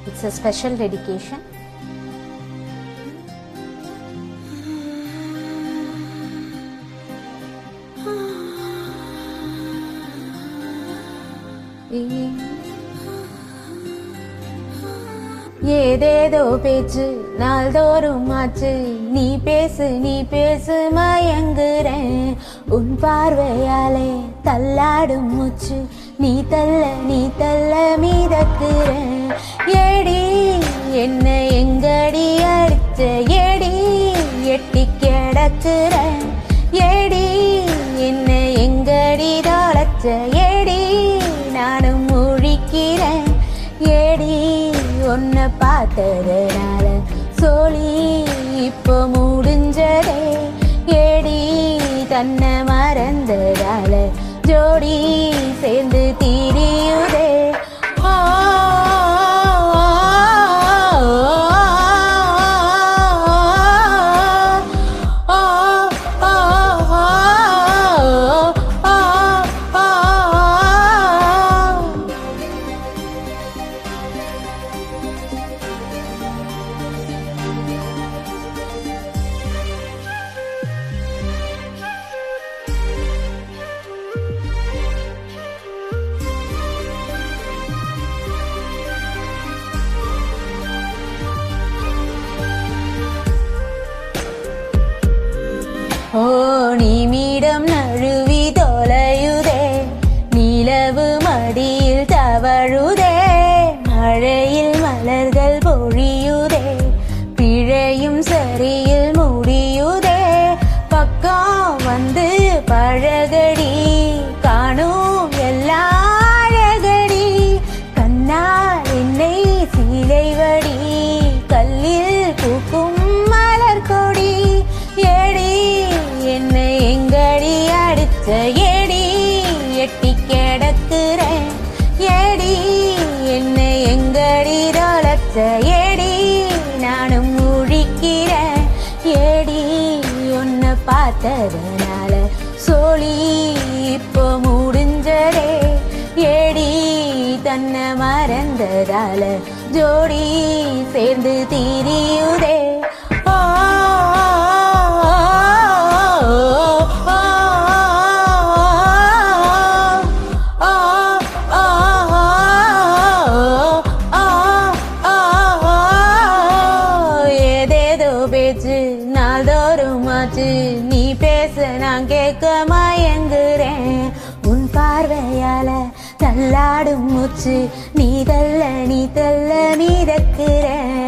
It's a special dedication. ஏதேதோ பேச்சு நாள்தோறும் ஆச்சு, நீ பேசு மயங்குறேன். உன் பார்வையாலே தள்ளாடும் மூச்சு, நீ தள்ள மீதக்குறேன். ஏடி என்ன எங்கடி அடிச்ச, ஏடி எட்டி கிடக்குறேன். ஏடி என்ன எங்கடி தொலைச்ச, ஏடி நானும் முழிக்கிறேன். ஏடி உன்னை பார்த்ததுனால சோழி இப்போ முடிஞ்சதே. ஏடி தன்னை மறந்ததால ஜோடி சேர்ந்து திரியுதே. ஓ நிமிடம் நழுவி தொலையுதே, நிலவு மடியில் தவழுதே. மழையில் மலர்கள் பொழியுதே, பிழையும் சரியில் முடியுதே. பக்கம் வந்து பழகடி, காணும் எல்லா அழகடி. கண்ணால் என்னை சீலைவடி, கல்லில் பூக்கும் மலர் கொடி. ஏடி என்னை எங்கடி அடிச்ச, ஏடி எட்டி கிடக்குறேன். ஏடி என்னை எங்கடி தொலைச்ச, ஏடி நானும் முழிக்கிறேன். ஏடி உன்னை பார்த்ததுனால சோழி இப்போ முடிஞ்சதே. ஏடி தன்னை மறந்ததால ஜோடி சேர்ந்து திரியுதே. பேச்சு நாள்தோறும் ஆச்சு, நீ பேச நான் கேட்க மயங்குறேன். உன் பார்வையால தள்ளாடும் மூச்சு, நீ தள்ள மீதக்குறேன்.